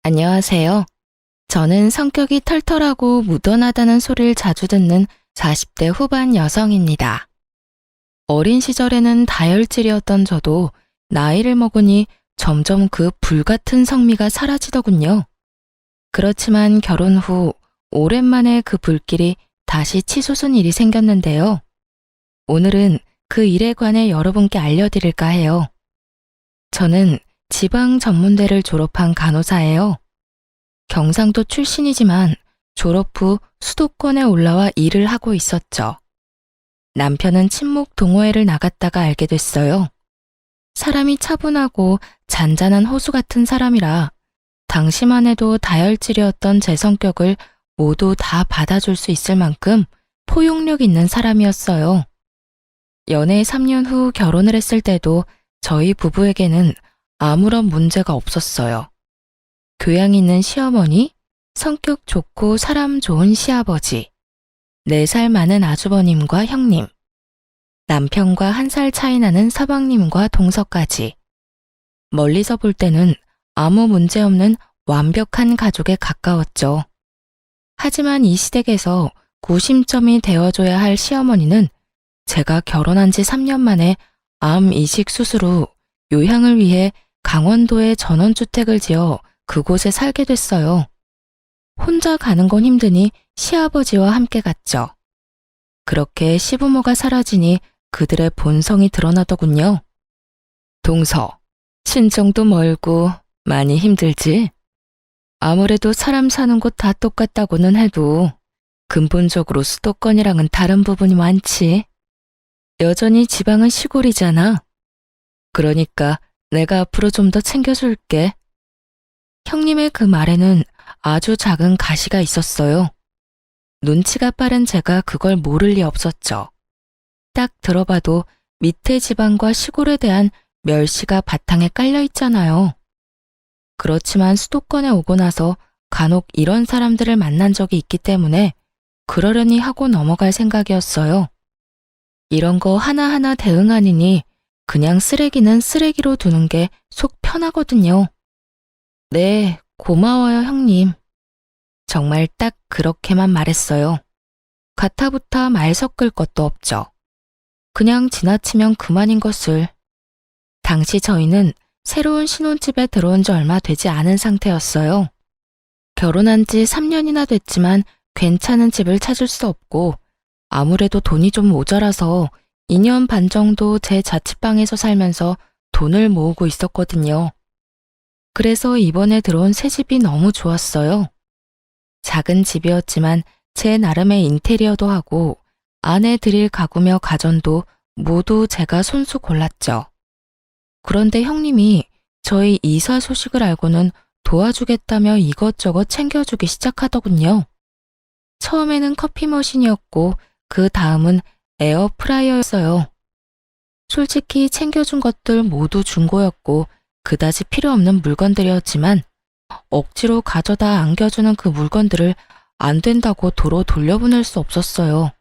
안녕하세요. 저는 성격이 털털하고 무던하다는 소리를 자주 듣는 40대 후반 여성입니다. 어린 시절에는 다혈질이었던 저도 나이를 먹으니 점점 그 불같은 성미가 사라지더군요. 그렇지만 결혼 후 오랜만에 그 불길이 다시 치솟은 일이 생겼는데요. 오늘은 그 일에 관해 여러분께 알려드릴까 해요. 저는 지방 전문대를 졸업한 간호사예요. 경상도 출신이지만 졸업 후 수도권에 올라와 일을 하고 있었죠. 남편은 친목 동호회를 나갔다가 알게 됐어요. 사람이 차분하고 잔잔한 호수 같은 사람이라 당시만 해도 다혈질이었던 제 성격을 모두 다 받아줄 수 있을 만큼 포용력 있는 사람이었어요. 연애 3년 후 결혼을 했을 때도 저희 부부에게는 아무런 문제가 없었어요. 교양 있는 시어머니, 성격 좋고 사람 좋은 시아버지, 4살 많은 아주버님과 형님, 남편과 1살 차이 나는 서방님과 동서까지. 멀리서 볼 때는 아무 문제 없는 완벽한 가족에 가까웠죠. 하지만 이 시댁에서 구심점이 되어줘야 할 시어머니는 제가 결혼한 지 3년 만에 암 이식 수술 후 요양을 위해 강원도에 전원주택을 지어 그곳에 살게 됐어요. 혼자 가는 건 힘드니 시아버지와 함께 갔죠. 그렇게 시부모가 사라지니 그들의 본성이 드러나더군요. 동서, 친정도 멀고 많이 힘들지? 아무래도 사람 사는 곳 다 똑같다고는 해도 근본적으로 수도권이랑은 다른 부분이 많지. 여전히 지방은 시골이잖아. 그러니까 내가 앞으로 좀 더 챙겨줄게. 형님의 그 말에는 아주 작은 가시가 있었어요. 눈치가 빠른 제가 그걸 모를 리 없었죠. 딱 들어봐도 밑에 지방과 시골에 대한 멸시가 바탕에 깔려 있잖아요. 그렇지만 수도권에 오고 나서 간혹 이런 사람들을 만난 적이 있기 때문에 그러려니 하고 넘어갈 생각이었어요. 이런 거 하나하나 대응하느니 그냥 쓰레기는 쓰레기로 두는 게 속 편하거든요. 네, 고마워요, 형님. 정말 딱 그렇게만 말했어요. 가타부타 말 섞을 것도 없죠. 그냥 지나치면 그만인 것을. 당시 저희는 새로운 신혼집에 들어온 지 얼마 되지 않은 상태였어요. 결혼한 지 3년이나 됐지만 괜찮은 집을 찾을 수 없고 아무래도 돈이 좀 모자라서 2년 반 정도 제 자취방에서 살면서 돈을 모으고 있었거든요. 그래서 이번에 들어온 새 집이 너무 좋았어요. 작은 집이었지만 제 나름의 인테리어도 하고 안에 들일 가구며 가전도 모두 제가 손수 골랐죠. 그런데 형님이 저희 이사 소식을 알고는 도와주겠다며 이것저것 챙겨주기 시작하더군요. 처음에는 커피 머신이었고 그 다음은 에어프라이어였어요. 솔직히 챙겨준 것들 모두 중고였고 그다지 필요 없는 물건들이었지만 억지로 가져다 안겨주는 그 물건들을 안 된다고 도로 돌려보낼 수 없었어요.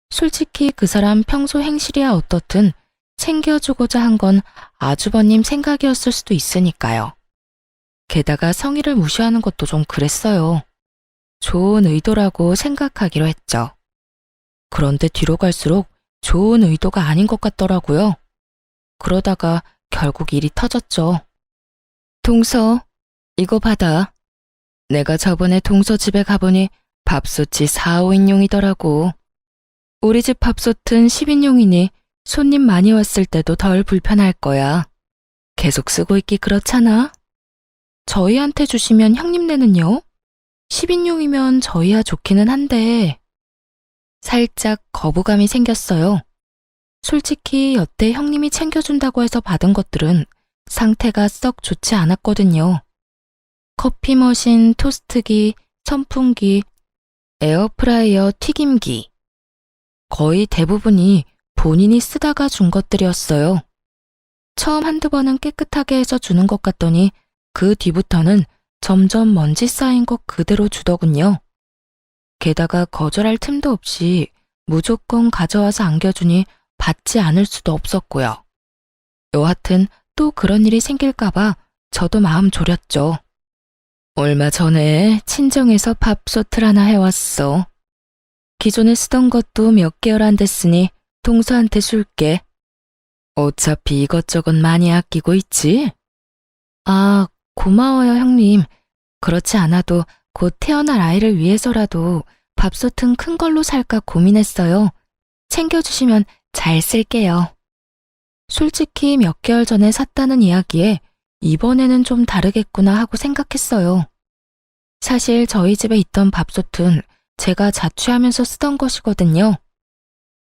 솔직히 그 사람 평소 행실이야 어떻든 챙겨주고자 한 건 아주버님 생각이었을 수도 있으니까요. 게다가 성의를 무시하는 것도 좀 그랬어요. 좋은 의도라고 생각하기로 했죠. 그런데 뒤로 갈수록 좋은 의도가 아닌 것 같더라고요. 그러다가 결국 일이 터졌죠. 동서, 이거 받아. 내가 저번에 동서 집에 가보니 밥솥이 4, 5인용이더라고. 우리 집 밥솥은 10인용이니 손님 많이 왔을 때도 덜 불편할 거야. 계속 쓰고 있기 그렇잖아. 저희한테 주시면 형님네는요? 10인용이면 저희야 좋기는 한데 살짝 거부감이 생겼어요. 솔직히 여태 형님이 챙겨준다고 해서 받은 것들은 상태가 썩 좋지 않았거든요. 커피 머신, 토스트기, 선풍기, 에어프라이어, 튀김기. 거의 대부분이 본인이 쓰다가 준 것들이었어요. 처음 한두 번은 깨끗하게 해서 주는 것 같더니 그 뒤부터는 점점 먼지 쌓인 것 그대로 주더군요. 게다가 거절할 틈도 없이 무조건 가져와서 안겨주니 받지 않을 수도 없었고요. 여하튼 또 그런 일이 생길까봐 저도 마음 졸였죠. 얼마 전에 친정에서 밥솥을 하나 해왔어. 기존에 쓰던 것도 몇 개월 안 됐으니 동서한테 줄게. 어차피 이것저것 많이 아끼고 있지? 아, 고마워요, 형님. 그렇지 않아도 곧 태어날 아이를 위해서라도 밥솥은 큰 걸로 살까 고민했어요. 챙겨주시면 잘 쓸게요. 솔직히 몇 개월 전에 샀다는 이야기에 이번에는 좀 다르겠구나 하고 생각했어요. 사실 저희 집에 있던 밥솥은 제가 자취하면서 쓰던 것이거든요.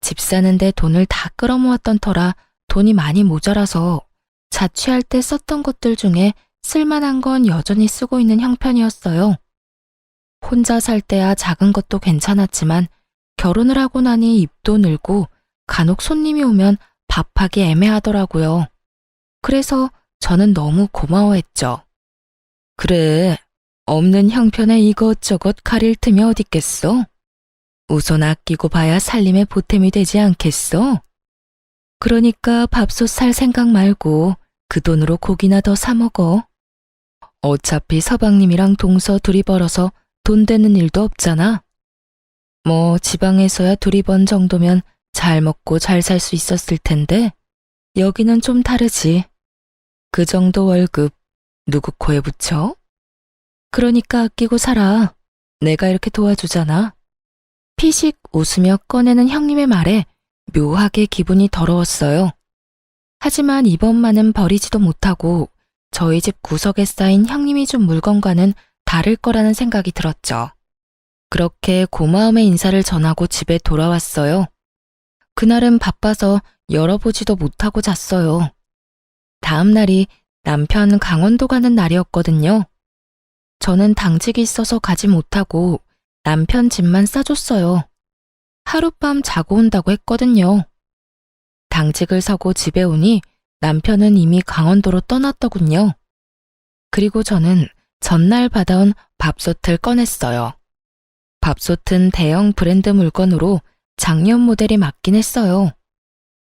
집 사는데 돈을 다 끌어모았던 터라 돈이 많이 모자라서 자취할 때 썼던 것들 중에 쓸만한 건 여전히 쓰고 있는 형편이었어요. 혼자 살 때야 작은 것도 괜찮았지만 결혼을 하고 나니 입도 늘고 간혹 손님이 오면 밥하기 애매하더라고요. 그래서 저는 너무 고마워했죠. 그래, 없는 형편에 이것저것 가릴 틈이 어딨겠어? 우선 아끼고 봐야 살림의 보탬이 되지 않겠어? 그러니까 밥솥 살 생각 말고 그 돈으로 고기나 더 사 먹어. 어차피 서방님이랑 동서 둘이 벌어서 돈 되는 일도 없잖아. 뭐 지방에서야 둘이 번 정도면 잘 먹고 잘 살 수 있었을 텐데 여기는 좀 다르지. 그 정도 월급 누구 코에 붙여? 그러니까 아끼고 살아. 내가 이렇게 도와주잖아. 피식 웃으며 꺼내는 형님의 말에 묘하게 기분이 더러웠어요. 하지만 이번만은 버리지도 못하고 저희 집 구석에 쌓인 형님이 준 물건과는 다를 거라는 생각이 들었죠. 그렇게 고마움의 인사를 전하고 집에 돌아왔어요. 그날은 바빠서 열어보지도 못하고 잤어요. 다음 날이 남편 강원도 가는 날이었거든요. 저는 당직이 있어서 가지 못하고 남편 집만 싸줬어요. 하룻밤 자고 온다고 했거든요. 당직을 서고 집에 오니 남편은 이미 강원도로 떠났더군요. 그리고 저는 전날 받아온 밥솥을 꺼냈어요. 밥솥은 대형 브랜드 물건으로 작년 모델이 맞긴 했어요.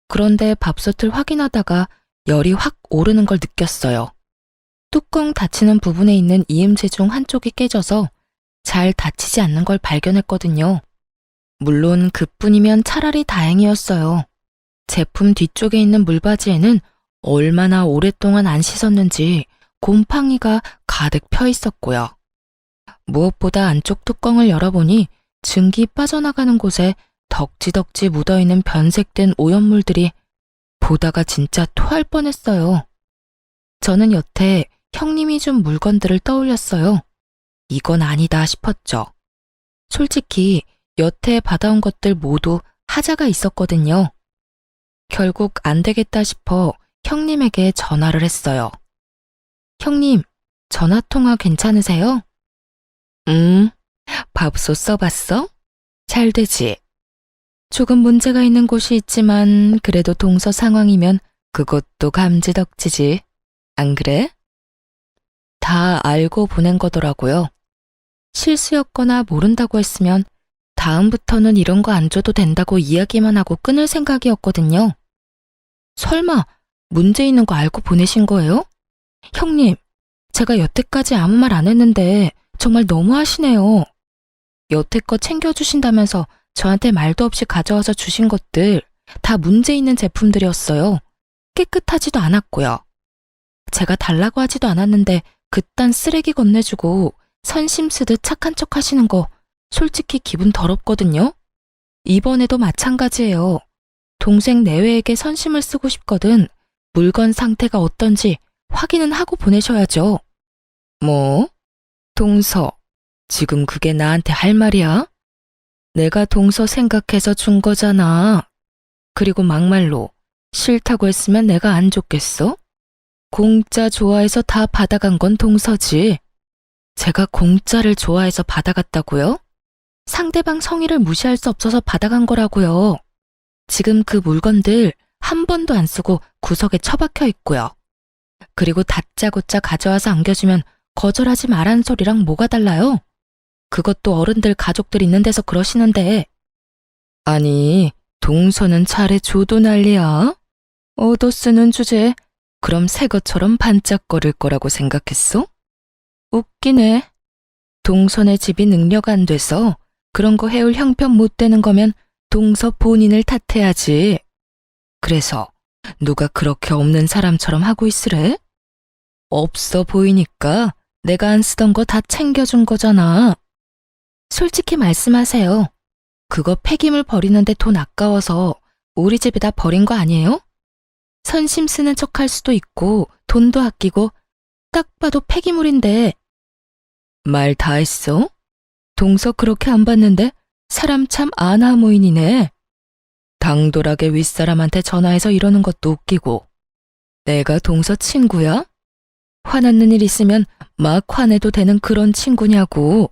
그런데 밥솥을 확인하다가 열이 확 오르는 걸 느꼈어요. 뚜껑 닫히는 부분에 있는 이음새 중 한쪽이 깨져서 잘 닫히지 않는 걸 발견했거든요. 물론 그뿐이면 차라리 다행이었어요. 제품 뒤쪽에 있는 물바지에는 얼마나 오랫동안 안 씻었는지 곰팡이가 가득 펴 있었고요. 무엇보다 안쪽 뚜껑을 열어보니 증기 빠져나가는 곳에 덕지덕지 묻어있는 변색된 오염물들이 보다가 진짜 토할 뻔했어요. 저는 여태 형님이 준 물건들을 떠올렸어요. 이건 아니다 싶었죠. 솔직히 여태 받아온 것들 모두 하자가 있었거든요. 결국 안 되겠다 싶어 형님에게 전화를 했어요. 형님, 전화통화 괜찮으세요? 밥솥 써봤어? 잘 되지? 조금 문제가 있는 곳이 있지만 그래도 동서 상황이면 그것도 감지덕지지. 안 그래? 다 알고 보낸 거더라고요. 실수였거나 모른다고 했으면 다음부터는 이런 거 안 줘도 된다고 이야기만 하고 끊을 생각이었거든요. 설마 문제 있는 거 알고 보내신 거예요? 형님, 제가 여태까지 아무 말 안 했는데 정말 너무하시네요. 여태껏 챙겨주신다면서 저한테 말도 없이 가져와서 주신 것들 다 문제 있는 제품들이었어요. 깨끗하지도 않았고요. 제가 달라고 하지도 않았는데 그딴 쓰레기 건네주고 선심 쓰듯 착한 척 하시는 거 솔직히 기분 더럽거든요. 이번에도 마찬가지예요. 동생 내외에게 선심을 쓰고 싶거든 물건 상태가 어떤지 확인은 하고 보내셔야죠. 뭐? 동서, 지금 그게 나한테 할 말이야? 내가 동서 생각해서 준 거잖아. 그리고 막말로 싫다고 했으면 내가 안 줬겠어? 공짜 좋아해서 다 받아간 건 동서지. 제가 공짜를 좋아해서 받아갔다고요? 상대방 성의를 무시할 수 없어서 받아간 거라고요. 지금 그 물건들 한 번도 안 쓰고 구석에 처박혀 있고요. 그리고 다짜고짜 가져와서 안겨주면 거절하지 말라는 소리랑 뭐가 달라요? 그것도 어른들 가족들 있는 데서 그러시는데. 아니, 동서는 차례 줘도 난리야? 얻어 쓰는 주제 그럼 새 것처럼 반짝거릴 거라고 생각했어? 웃기네. 동선의 집이 능력 안 돼서 그런 거 해올 형편 못 되는 거면 동서 본인을 탓해야지. 그래서 누가 그렇게 없는 사람처럼 하고 있으래? 없어 보이니까 내가 안 쓰던 거 다 챙겨준 거잖아. 솔직히 말씀하세요. 그거 폐기물 버리는데 돈 아까워서 우리 집에다 버린 거 아니에요? 선심 쓰는 척 할 수도 있고 돈도 아끼고 딱 봐도 폐기물인데. 말 다 했어? 동서 그렇게 안 봤는데 사람 참 아나무인이네. 당돌하게 윗사람한테 전화해서 이러는 것도 웃기고. 내가 동서 친구야? 화났는 일 있으면 막 화내도 되는 그런 친구냐고.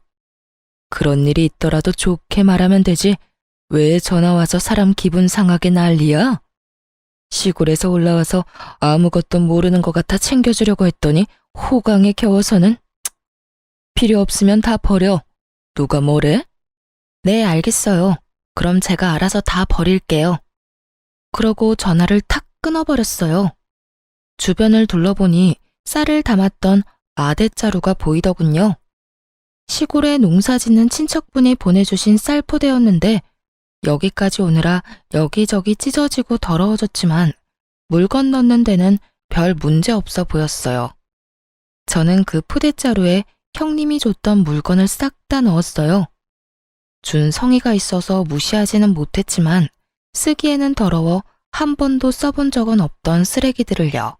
그런 일이 있더라도 좋게 말하면 되지 왜 전화 와서 사람 기분 상하게 난리야? 시골에서 올라와서 아무것도 모르는 것 같아 챙겨주려고 했더니 호강에 겨워서는. 필요 없으면 다 버려. 누가 뭐래? 네, 알겠어요. 그럼 제가 알아서 다 버릴게요. 그러고 전화를 탁 끊어버렸어요. 주변을 둘러보니 쌀을 담았던 아대자루가 보이더군요. 시골에 농사 짓는 친척분이 보내주신 쌀 포대였는데 여기까지 오느라 여기저기 찢어지고 더러워졌지만 물건 넣는 데는 별 문제 없어 보였어요. 저는 그 포대자루에 형님이 줬던 물건을 싹 다 넣었어요. 준 성의가 있어서 무시하지는 못했지만 쓰기에는 더러워 한 번도 써본 적은 없던 쓰레기들을요.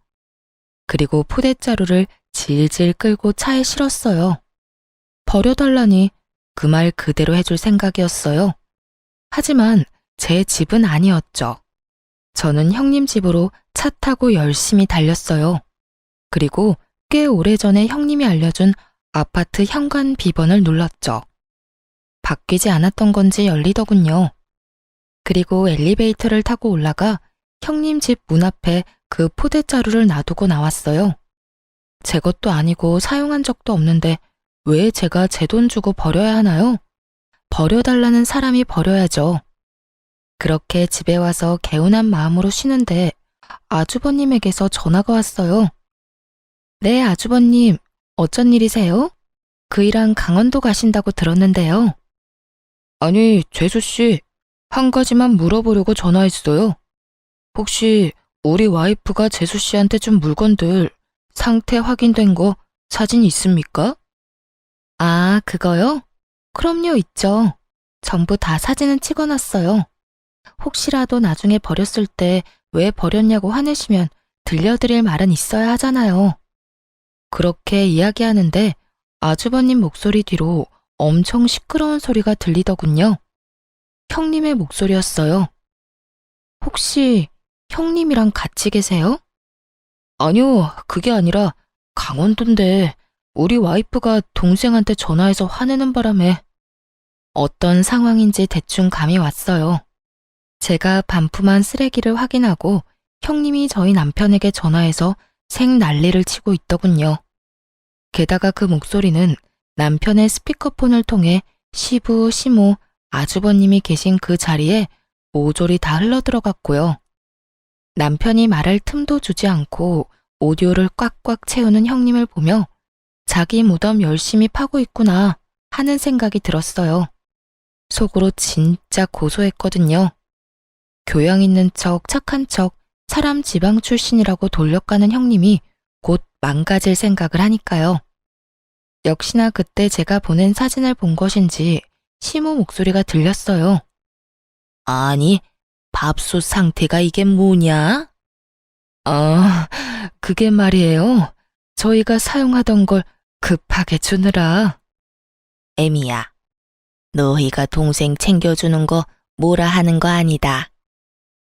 그리고 포대자루를 질질 끌고 차에 실었어요. 버려달라니 그 말 그대로 해줄 생각이었어요. 하지만 제 집은 아니었죠. 저는 형님 집으로 차 타고 열심히 달렸어요. 그리고 꽤 오래전에 형님이 알려준 아파트 현관 비번을 눌렀죠. 바뀌지 않았던 건지 열리더군요. 그리고 엘리베이터를 타고 올라가 형님 집 문 앞에 그 포대자루를 놔두고 나왔어요. 제 것도 아니고 사용한 적도 없는데 왜 제가 제 돈 주고 버려야 하나요? 버려달라는 사람이 버려야죠. 그렇게 집에 와서 개운한 마음으로 쉬는데 아주버님에게서 전화가 왔어요. 네, 아주버님. 어쩐 일이세요? 그 일랑 강원도 가신다고 들었는데요. 아니, 재수씨. 한 가지만 물어보려고 전화했어요. 혹시 우리 와이프가 재수씨한테 준 물건들 상태 확인된 거 사진 있습니까? 아, 그거요? 그럼요, 있죠. 전부 다 사진은 찍어놨어요. 혹시라도 나중에 버렸을 때 왜 버렸냐고 화내시면 들려드릴 말은 있어야 하잖아요. 그렇게 이야기하는데 아주버님 목소리 뒤로 엄청 시끄러운 소리가 들리더군요. 형님의 목소리였어요. 혹시 형님이랑 같이 계세요? 아니요, 그게 아니라 강원도인데 우리 와이프가 동생한테 전화해서 화내는 바람에. 어떤 상황인지 대충 감이 왔어요. 제가 반품한 쓰레기를 확인하고 형님이 저희 남편에게 전화해서 생난리를 치고 있더군요. 게다가 그 목소리는 남편의 스피커폰을 통해 시부, 시모, 아주버님이 계신 그 자리에 모조리 다 흘러들어갔고요. 남편이 말할 틈도 주지 않고 오디오를 꽉꽉 채우는 형님을 보며 자기 무덤 열심히 파고 있구나 하는 생각이 들었어요. 속으로 진짜 고소했거든요. 교양 있는 척, 착한 척, 사람 지방 출신이라고 돌려가는 형님이 곧 망가질 생각을 하니까요. 역시나 그때 제가 보낸 사진을 본 것인지 시모 목소리가 들렸어요. 아니, 밥솥 상태가 이게 뭐냐? 아, 그게 말이에요. 저희가 사용하던 걸 급하게 주느라. 애미야, 너희가 동생 챙겨주는 거 뭐라 하는 거 아니다.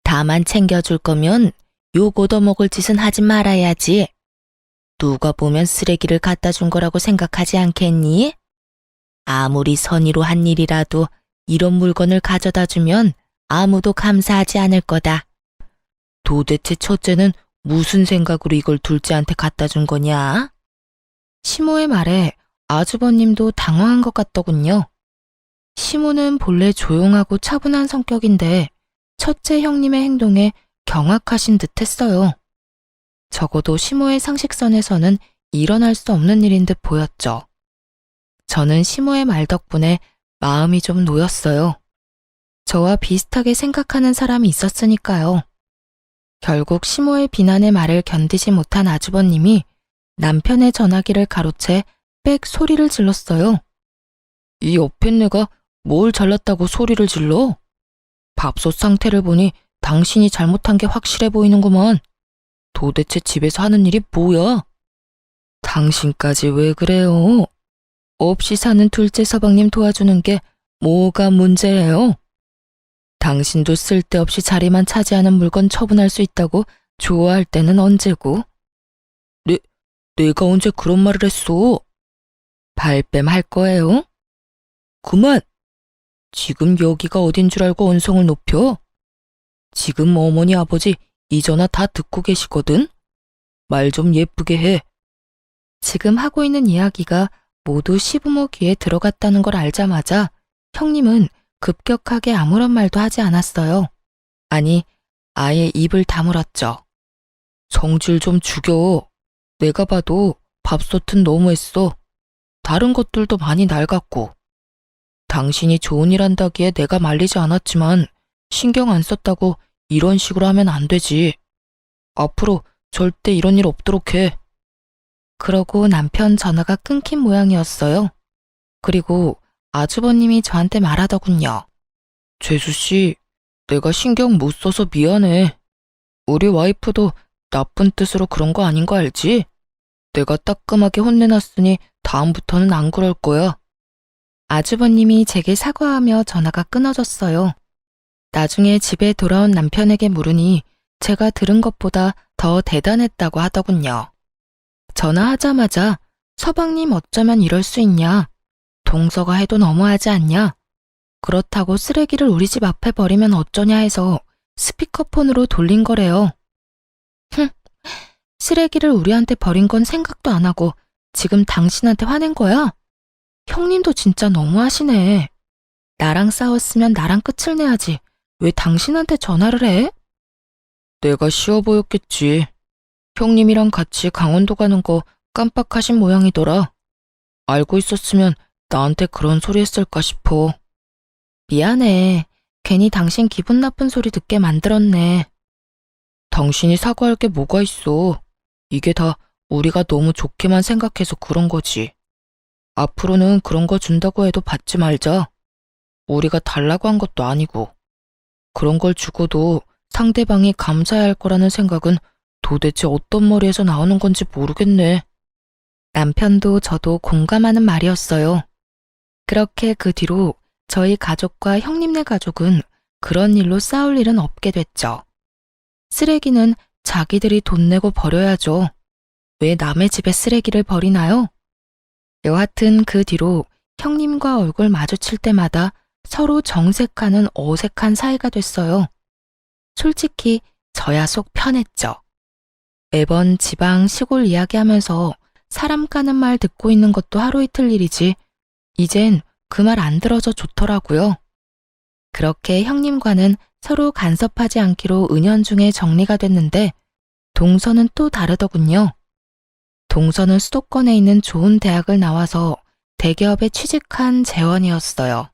다만 챙겨줄 거면 욕 얻어먹을 짓은 하지 말아야지. 누가 보면 쓰레기를 갖다 준 거라고 생각하지 않겠니? 아무리 선의로 한 일이라도 이런 물건을 가져다 주면 아무도 감사하지 않을 거다. 도대체 첫째는 무슨 생각으로 이걸 둘째한테 갖다 준 거냐? 시모의 말에 아주버님도 당황한 것 같더군요. 시모는 본래 조용하고 차분한 성격인데 첫째 형님의 행동에 경악하신 듯 했어요. 적어도 시모의 상식선에서는 일어날 수 없는 일인 듯 보였죠. 저는 시모의 말 덕분에 마음이 좀 놓였어요. 저와 비슷하게 생각하는 사람이 있었으니까요. 결국 시모의 비난의 말을 견디지 못한 아주버님이 남편의 전화기를 가로채 빽 소리를 질렀어요. 이 옆에네가 뭘 잘났다고 소리를 질러? 밥솥 상태를 보니 당신이 잘못한 게 확실해 보이는구먼. 도대체 집에서 하는 일이 뭐야? 당신까지 왜 그래요? 없이 사는 둘째 서방님 도와주는 게 뭐가 문제예요? 당신도 쓸데없이 자리만 차지하는 물건 처분할 수 있다고 좋아할 때는 언제고? 내가 언제 그런 말을 했어? 발뺌 할 거예요? 그만! 지금 여기가 어딘 줄 알고 언성을 높여? 지금 어머니 아버지 이 전화 다 듣고 계시거든? 말 좀 예쁘게 해. 지금 하고 있는 이야기가 모두 시부모 귀에 들어갔다는 걸 알자마자 형님은 급격하게 아무런 말도 하지 않았어요. 아니, 아예 입을 다물었죠. 성질 좀 죽여. 내가 봐도 밥솥은 너무했어. 다른 것들도 많이 낡았고. 당신이 좋은 일 한다기에 내가 말리지 않았지만 신경 안 썼다고 이런 식으로 하면 안 되지. 앞으로 절대 이런 일 없도록 해. 그러고 남편 전화가 끊긴 모양이었어요. 그리고 아주버님이 저한테 말하더군요. 재수씨, 내가 신경 못 써서 미안해. 우리 와이프도 나쁜 뜻으로 그런 거 아닌 거 알지? 내가 따끔하게 혼내놨으니 다음부터는 안 그럴 거야. 아주버님이 제게 사과하며 전화가 끊어졌어요. 나중에 집에 돌아온 남편에게 물으니 제가 들은 것보다 더 대단했다고 하더군요. 전화하자마자 서방님 어쩌면 이럴 수 있냐? 동서가 해도 너무하지 않냐? 그렇다고 쓰레기를 우리 집 앞에 버리면 어쩌냐 해서 스피커폰으로 돌린 거래요. 흥, 쓰레기를 우리한테 버린 건 생각도 안 하고 지금 당신한테 화낸 거야? 형님도 진짜 너무하시네. 나랑 싸웠으면 나랑 끝을 내야지. 왜 당신한테 전화를 해? 내가 쉬워 보였겠지. 형님이랑 같이 강원도 가는 거 깜빡하신 모양이더라. 알고 있었으면 나한테 그런 소리 했을까 싶어. 미안해. 괜히 당신 기분 나쁜 소리 듣게 만들었네. 당신이 사과할 게 뭐가 있어. 이게 다 우리가 너무 좋게만 생각해서 그런 거지. 앞으로는 그런 거 준다고 해도 받지 말자. 우리가 달라고 한 것도 아니고. 그런 걸 주고도 상대방이 감사해야 할 거라는 생각은 도대체 어떤 머리에서 나오는 건지 모르겠네. 남편도 저도 공감하는 말이었어요. 그렇게 그 뒤로 저희 가족과 형님네 가족은 그런 일로 싸울 일은 없게 됐죠. 쓰레기는 자기들이 돈 내고 버려야죠. 왜 남의 집에 쓰레기를 버리나요? 여하튼 그 뒤로 형님과 얼굴 마주칠 때마다 서로 정색하는 어색한 사이가 됐어요. 솔직히 저야 속 편했죠. 매번 지방 시골 이야기하면서 사람 까는 말 듣고 있는 것도 하루 이틀 일이지 이젠 그 말 안 들어져 좋더라고요. 그렇게 형님과는 서로 간섭하지 않기로 은연중에 정리가 됐는데 동서는 또 다르더군요. 동서는 수도권에 있는 좋은 대학을 나와서 대기업에 취직한 재원이었어요.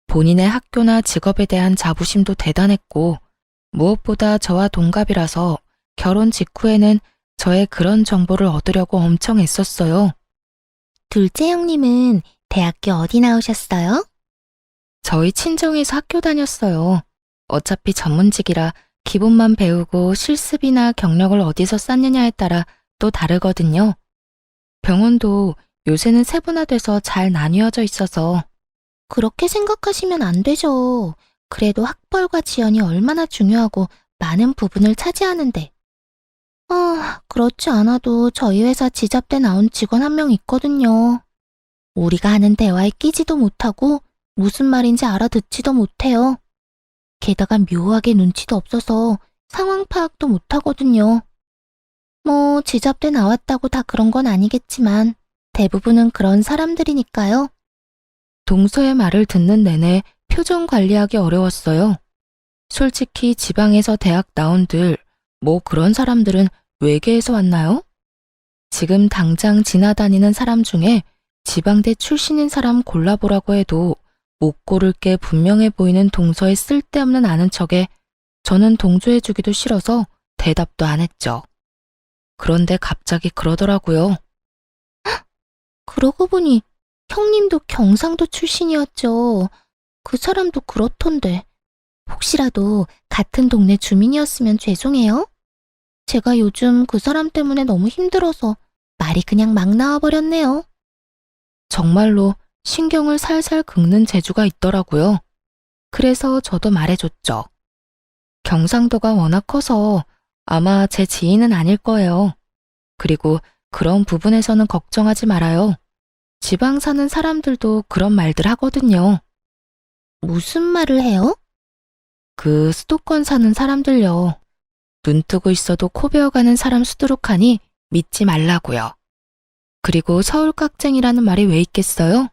본인의 학교나 직업에 대한 자부심도 대단했고 무엇보다 저와 동갑이라서 결혼 직후에는 저의 그런 정보를 얻으려고 엄청 애썼어요. 둘째 형님은 대학교 어디 나오셨어요? 저희 친정에서 학교 다녔어요. 어차피 전문직이라 기본만 배우고 실습이나 경력을 어디서 쌓느냐에 따라 또 다르거든요. 병원도 요새는 세분화돼서 잘 나뉘어져 있어서. 그렇게 생각하시면 안 되죠. 그래도 학벌과 지연이 얼마나 중요하고 많은 부분을 차지하는데. 그렇지 않아도 저희 회사 지잡대 나온 직원 한 명 있거든요. 우리가 하는 대화에 끼지도 못하고 무슨 말인지 알아듣지도 못해요. 게다가 묘하게 눈치도 없어서 상황 파악도 못하거든요. 뭐 지잡대 나왔다고 다 그런 건 아니겠지만 대부분은 그런 사람들이니까요. 동서의 말을 듣는 내내 표정 관리하기 어려웠어요. 솔직히 지방에서 대학 나온들 뭐 그런 사람들은 외계에서 왔나요? 지금 당장 지나다니는 사람 중에 지방대 출신인 사람 골라보라고 해도 못 고를 게 분명해 보이는 동서의 쓸데없는 아는 척에 저는 동조해주기도 싫어서 대답도 안 했죠. 그런데 갑자기 그러더라고요. 그러고 보니 형님도 경상도 출신이었죠. 그 사람도 그렇던데. 혹시라도 같은 동네 주민이었으면 죄송해요. 제가 요즘 그 사람 때문에 너무 힘들어서 말이 그냥 막 나와버렸네요. 정말로 신경을 살살 긁는 재주가 있더라고요. 그래서 저도 말해줬죠. 경상도가 워낙 커서 아마 제 지인은 아닐 거예요. 그리고 그런 부분에서는 걱정하지 말아요. 지방 사는 사람들도 그런 말들 하거든요. 무슨 말을 해요? 그 수도권 사는 사람들요. 눈 뜨고 있어도 코 베어가는 사람 수두룩하니 믿지 말라고요. 그리고 서울 깍쟁이라는 말이 왜 있겠어요?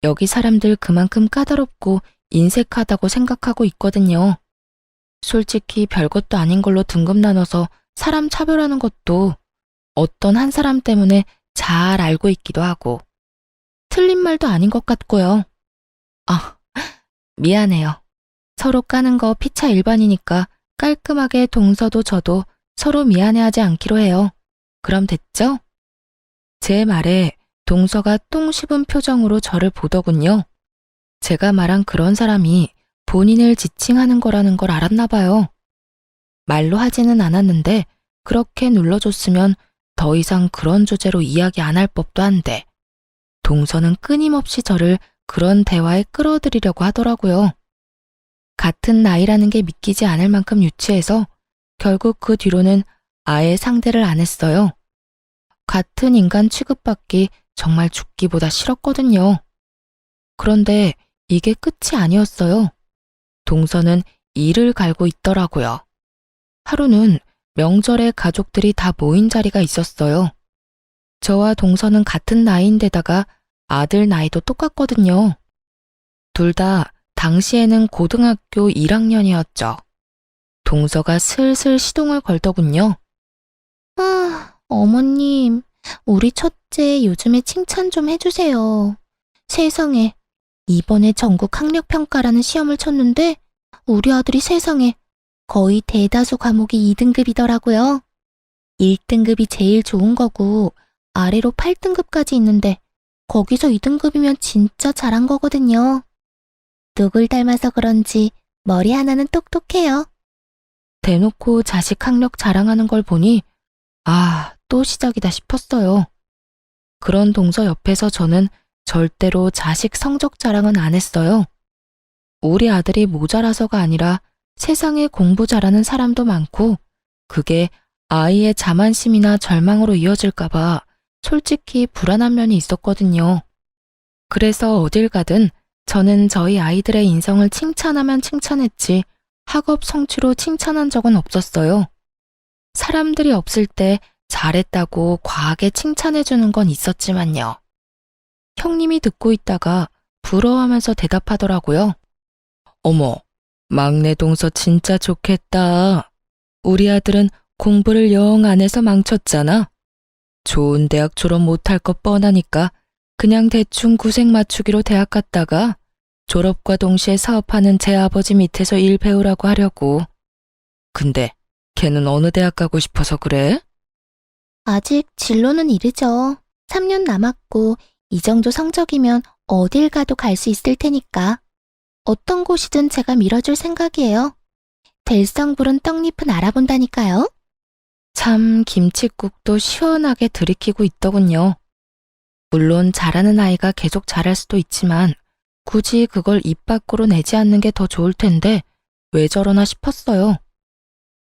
여기 사람들 그만큼 까다롭고 인색하다고 생각하고 있거든요. 솔직히 별것도 아닌 걸로 등급 나눠서 사람 차별하는 것도 어떤 한 사람 때문에 잘 알고 있기도 하고 틀린 말도 아닌 것 같고요. 아, 미안해요. 서로 까는 거 피차 일반이니까 깔끔하게 동서도 저도 서로 미안해하지 않기로 해요. 그럼 됐죠? 제 말에 동서가 똥 씹은 표정으로 저를 보더군요. 제가 말한 그런 사람이 본인을 지칭하는 거라는 걸 알았나 봐요. 말로 하지는 않았는데 그렇게 눌러줬으면 더 이상 그런 주제로 이야기 안 할 법도 한데 동서는 끊임없이 저를 그런 대화에 끌어들이려고 하더라고요. 같은 나이라는 게 믿기지 않을 만큼 유치해서 결국 그 뒤로는 아예 상대를 안 했어요. 같은 인간 취급받기 정말 죽기보다 싫었거든요. 그런데 이게 끝이 아니었어요. 동서는 이를 갈고 있더라고요. 하루는 명절에 가족들이 다 모인 자리가 있었어요. 저와 동서는 같은 나이인데다가 아들 나이도 똑같거든요. 둘 다 당시에는 고등학교 1학년이었죠. 동서가 슬슬 시동을 걸더군요. 어머님, 우리 첫째 요즘에 칭찬 좀 해주세요. 세상에, 이번에 전국 학력평가라는 시험을 쳤는데 우리 아들이 세상에 거의 대다수 과목이 2등급이더라고요. 1등급이 제일 좋은 거고 아래로 8등급까지 있는데 거기서 2등급이면 진짜 잘한 거거든요. 누굴 닮아서 그런지 머리 하나는 똑똑해요. 대놓고 자식 학력 자랑하는 걸 보니 또 시작이다 싶었어요. 그런 동서 옆에서 저는 절대로 자식 성적 자랑은 안 했어요. 우리 아들이 모자라서가 아니라 세상에 공부 잘하는 사람도 많고 그게 아이의 자만심이나 절망으로 이어질까봐 솔직히 불안한 면이 있었거든요. 그래서 어딜 가든 저는 저희 아이들의 인성을 칭찬하면 칭찬했지 학업 성취로 칭찬한 적은 없었어요. 사람들이 없을 때 잘했다고 과하게 칭찬해주는 건 있었지만요. 형님이 듣고 있다가 부러워하면서 대답하더라고요. 어머, 막내 동서 진짜 좋겠다. 우리 아들은 공부를 영 안 해서 망쳤잖아. 좋은 대학 졸업 못할 것 뻔하니까 그냥 대충 구색 맞추기로 대학 갔다가 졸업과 동시에 사업하는 제 아버지 밑에서 일 배우라고 하려고. 근데 걔는 어느 대학 가고 싶어서 그래? 아직 진로는 이르죠. 3년 남았고 이 정도 성적이면 어딜 가도 갈 수 있을 테니까. 어떤 곳이든 제가 밀어줄 생각이에요. 될성 부른 떡잎은 알아본다니까요. 참 김칫국도 시원하게 들이키고 있더군요. 물론 잘하는 아이가 계속 잘할 수도 있지만 굳이 그걸 입 밖으로 내지 않는 게 더 좋을 텐데 왜 저러나 싶었어요.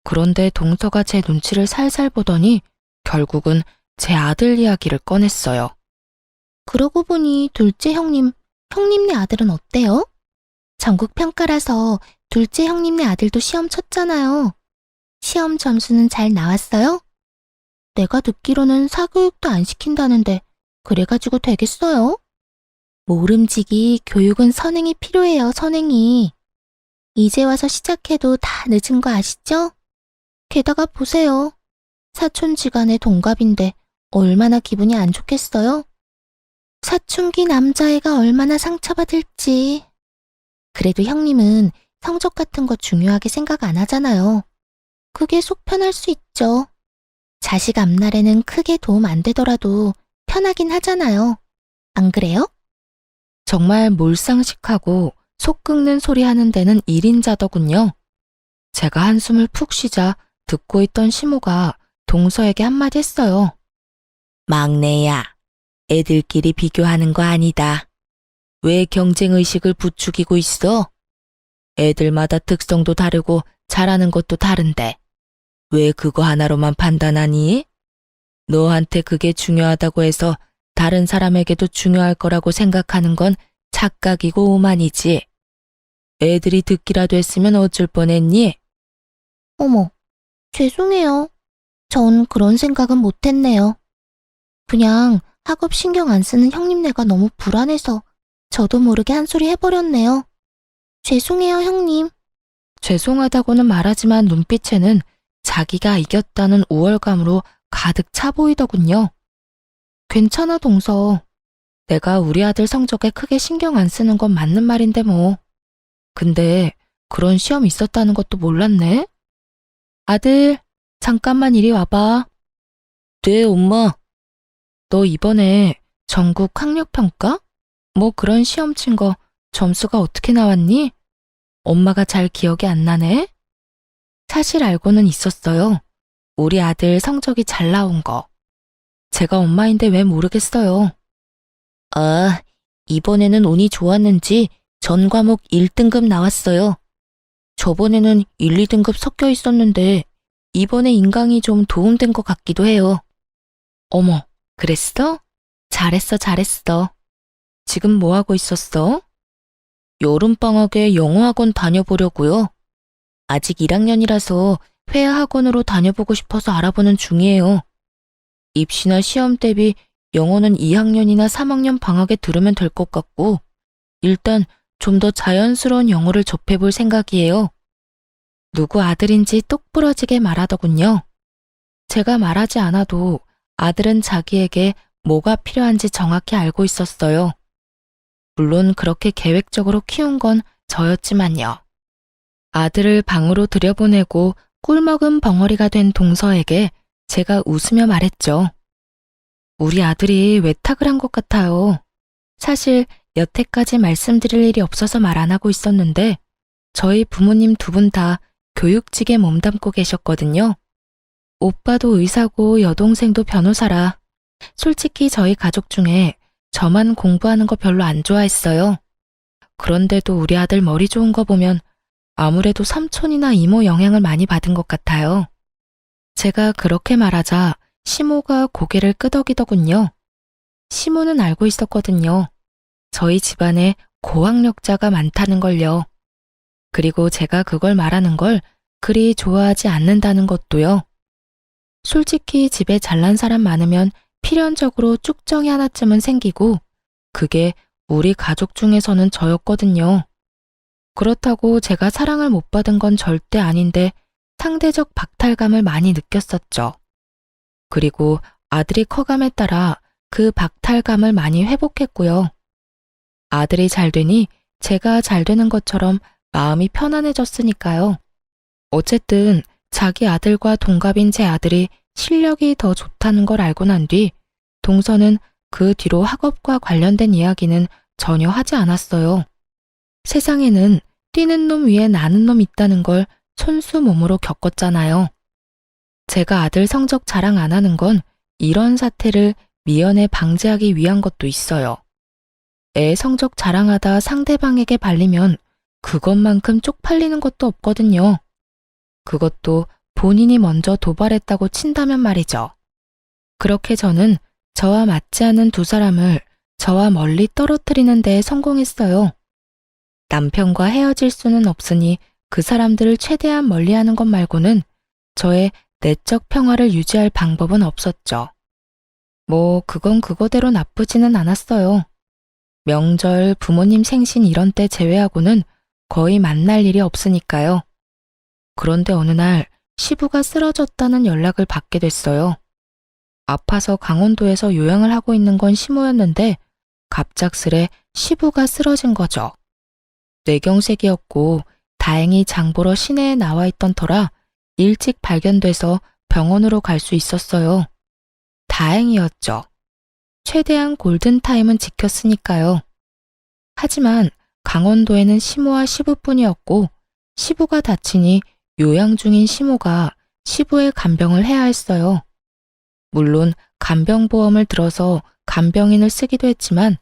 그런데 동서가 제 눈치를 살살 보더니 결국은 제 아들 이야기를 꺼냈어요. 그러고 보니 둘째 형님네 아들은 어때요? 전국 평가라서 둘째 형님네 아들도 시험 쳤잖아요. 시험 점수는 잘 나왔어요? 내가 듣기로는 사교육도 안 시킨다는데 그래가지고 되겠어요? 모름지기 교육은 선행이 필요해요, 선행이. 이제 와서 시작해도 다 늦은 거 아시죠? 게다가 보세요. 사촌지간의 동갑인데 얼마나 기분이 안 좋겠어요? 사춘기 남자애가 얼마나 상처받을지. 그래도 형님은 성적 같은 거 중요하게 생각 안 하잖아요. 그게 속 편할 수 있죠. 자식 앞날에는 크게 도움 안 되더라도 편하긴 하잖아요. 안 그래요? 정말 몰상식하고 속 끓는 소리 하는 데는 1인자더군요. 제가 한숨을 푹 쉬자 듣고 있던 시모가 동서에게 한마디 했어요. 막내야, 애들끼리 비교하는 거 아니다. 왜 경쟁의식을 부추기고 있어? 애들마다 특성도 다르고 잘하는 것도 다른데 왜 그거 하나로만 판단하니? 너한테 그게 중요하다고 해서 다른 사람에게도 중요할 거라고 생각하는 건 착각이고 오만이지. 애들이 듣기라도 했으면 어쩔 뻔했니? 어머, 죄송해요. 전 그런 생각은 못했네요. 그냥 학업 신경 안 쓰는 형님네가 너무 불안해서 저도 모르게 한 소리 해버렸네요. 죄송해요, 형님. 죄송하다고는 말하지만 눈빛에는 자기가 이겼다는 우월감으로 가득 차 보이더군요. 괜찮아, 동서. 내가 우리 아들 성적에 크게 신경 안 쓰는 건 맞는 말인데 뭐. 근데 그런 시험 있었다는 것도 몰랐네? 아들, 잠깐만 이리 와봐. 네, 엄마. 너 이번에 전국 학력평가? 뭐 그런 시험 친 거 점수가 어떻게 나왔니? 엄마가 잘 기억이 안 나네? 사실 알고는 있었어요. 우리 아들 성적이 잘 나온 거. 제가 엄마인데 왜 모르겠어요. 아, 이번에는 운이 좋았는지 전 과목 1등급 나왔어요. 저번에는 1, 2등급 섞여 있었는데 이번에 인강이 좀 도움된 것 같기도 해요. 어머, 그랬어? 잘했어, 잘했어. 지금 뭐 하고 있었어? 여름방학에 영어학원 다녀보려고요. 아직 1학년이라서 회화학원으로 다녀보고 싶어서 알아보는 중이에요. 입시나 시험 대비 영어는 2학년이나 3학년 방학에 들으면 될 것 같고 일단 좀 더 자연스러운 영어를 접해볼 생각이에요. 누구 아들인지 똑부러지게 말하더군요. 제가 말하지 않아도 아들은 자기에게 뭐가 필요한지 정확히 알고 있었어요. 물론 그렇게 계획적으로 키운 건 저였지만요. 아들을 방으로 들여보내고 꿀먹은 벙어리가 된 동서에게 제가 웃으며 말했죠. 우리 아들이 외탁을 한 것 같아요. 사실 여태까지 말씀드릴 일이 없어서 말 안 하고 있었는데 저희 부모님 두 분 다 교육직에 몸담고 계셨거든요. 오빠도 의사고 여동생도 변호사라. 솔직히 저희 가족 중에 저만 공부하는 거 별로 안 좋아했어요. 그런데도 우리 아들 머리 좋은 거 보면 아무래도 삼촌이나 이모 영향을 많이 받은 것 같아요. 제가 그렇게 말하자 시모가 고개를 끄덕이더군요. 시모는 알고 있었거든요. 저희 집안에 고학력자가 많다는 걸요. 그리고 제가 그걸 말하는 걸 그리 좋아하지 않는다는 것도요. 솔직히 집에 잘난 사람 많으면 필연적으로 쭉정이 하나쯤은 생기고 그게 우리 가족 중에서는 저였거든요. 그렇다고 제가 사랑을 못 받은 건 절대 아닌데 상대적 박탈감을 많이 느꼈었죠. 그리고 아들이 커감에 따라 그 박탈감을 많이 회복했고요. 아들이 잘 되니 제가 잘 되는 것처럼 마음이 편안해졌으니까요. 어쨌든 자기 아들과 동갑인 제 아들이 실력이 더 좋다는 걸 알고 난 뒤 동서는 그 뒤로 학업과 관련된 이야기는 전혀 하지 않았어요. 세상에는 뛰는 놈 위에 나는 놈 있다는 걸 손수 몸으로 겪었잖아요. 제가 아들 성적 자랑 안 하는 건 이런 사태를 미연에 방지하기 위한 것도 있어요. 애 성적 자랑하다 상대방에게 발리면 그것만큼 쪽팔리는 것도 없거든요. 그것도 본인이 먼저 도발했다고 친다면 말이죠. 그렇게 저는 저와 맞지 않은 두 사람을 저와 멀리 떨어뜨리는 데에 성공했어요. 남편과 헤어질 수는 없으니 그 사람들을 최대한 멀리하는 것 말고는 저의 내적 평화를 유지할 방법은 없었죠. 뭐 그건 그거대로 나쁘지는 않았어요. 명절, 부모님 생신 이런 때 제외하고는 거의 만날 일이 없으니까요. 그런데 어느 날 시부가 쓰러졌다는 연락을 받게 됐어요. 아파서 강원도에서 요양을 하고 있는 건 시모였는데 갑작스레 시부가 쓰러진 거죠. 뇌경색이었고 다행히 장 보러 시내에 나와 있던 터라 일찍 발견돼서 병원으로 갈 수 있었어요. 다행이었죠. 최대한 골든타임은 지켰으니까요. 하지만 강원도에는 시모와 시부뿐이었고 시부가 다치니 요양 중인 시모가 시부의 간병을 해야 했어요. 물론 간병보험을 들어서 간병인을 쓰기도 했지만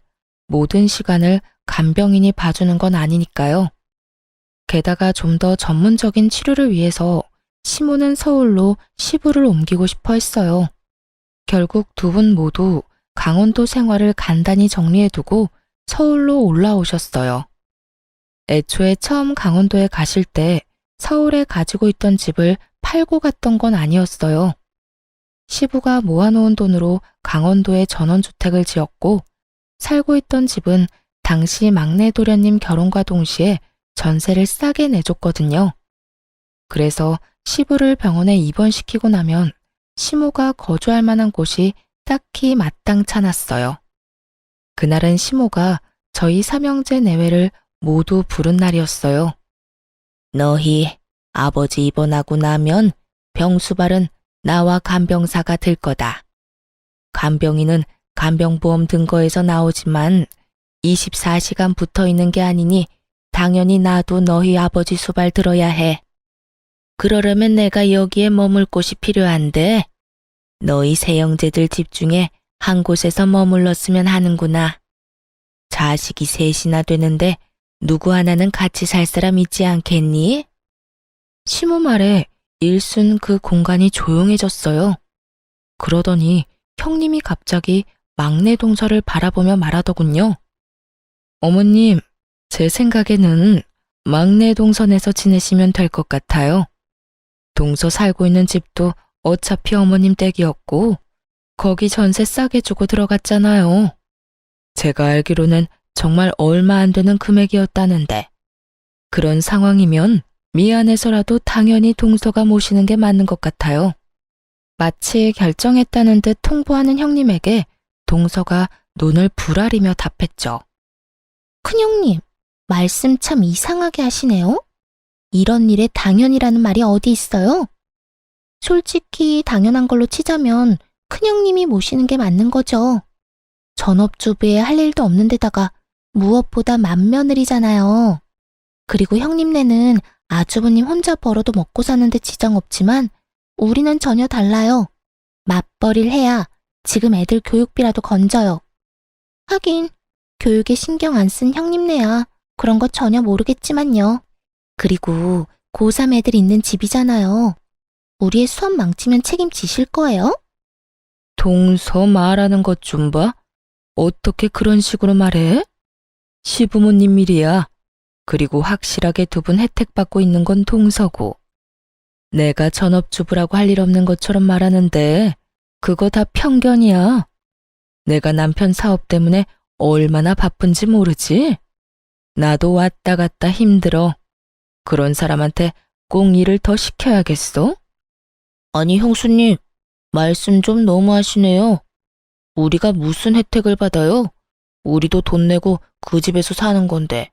모든 시간을 간병인이 봐주는 건 아니니까요. 게다가 좀 더 전문적인 치료를 위해서 시모는 서울로 시부를 옮기고 싶어 했어요. 결국 두 분 모두 강원도 생활을 간단히 정리해두고 서울로 올라오셨어요. 애초에 처음 강원도에 가실 때 서울에 가지고 있던 집을 팔고 갔던 건 아니었어요. 시부가 모아놓은 돈으로 강원도에 전원주택을 지었고 살고 있던 집은 당시 막내 도련님 결혼과 동시에 전세를 싸게 내줬거든요. 그래서 시부를 병원에 입원시키고 나면 시모가 거주할 만한 곳이 딱히 마땅찮았어요. 그날은 시모가 저희 삼형제 내외를 모두 부른 날이었어요. 너희 아버지 입원하고 나면 병수발은 나와 간병사가 될 거다. 간병인은 간병보험 등거에서 나오지만 24시간 붙어 있는 게 아니니 당연히 나도 너희 아버지 수발 들어야 해. 그러려면 내가 여기에 머물 곳이 필요한데 너희 세 형제들 집 중에 한 곳에서 머물렀으면 하는구나. 자식이 셋이나 되는데 누구 하나는 같이 살 사람 있지 않겠니? 시모 말에 일순 그 공간이 조용해졌어요. 그러더니 형님이 갑자기 막내 동서를 바라보며 말하더군요. 어머님, 제 생각에는 막내 동선에서 지내시면 될 것 같아요. 동서 살고 있는 집도 어차피 어머님 댁이었고 거기 전세 싸게 주고 들어갔잖아요. 제가 알기로는 정말 얼마 안 되는 금액이었다는데 그런 상황이면 미안해서라도 당연히 동서가 모시는 게 맞는 것 같아요. 마치 결정했다는 듯 통보하는 형님에게 동서가 눈을 부라리며 답했죠. 큰형님, 말씀 참 이상하게 하시네요. 이런 일에 당연이라는 말이 어디 있어요? 솔직히 당연한 걸로 치자면 큰형님이 모시는 게 맞는 거죠. 전업주부에 할 일도 없는 데다가 무엇보다 맏며느리잖아요. 그리고 형님네는 아주버님 혼자 벌어도 먹고 사는데 지장 없지만 우리는 전혀 달라요. 맞벌이를 해야 지금 애들 교육비라도 건져요. 하긴 교육에 신경 안 쓴 형님네야 그런 거 전혀 모르겠지만요. 그리고 고3 애들 있는 집이잖아요. 우리의 수업 망치면 책임지실 거예요? 동서 말하는 것 좀 봐. 어떻게 그런 식으로 말해? 시부모님 일이야. 그리고 확실하게 두 분 혜택 받고 있는 건 동서고. 내가 전업주부라고 할 일 없는 것처럼 말하는데 그거 다 편견이야. 내가 남편 사업 때문에 얼마나 바쁜지 모르지? 나도 왔다 갔다 힘들어. 그런 사람한테 꼭 일을 더 시켜야겠어? 아니 형수님, 말씀 좀 너무하시네요. 우리가 무슨 혜택을 받아요? 우리도 돈 내고 그 집에서 사는 건데.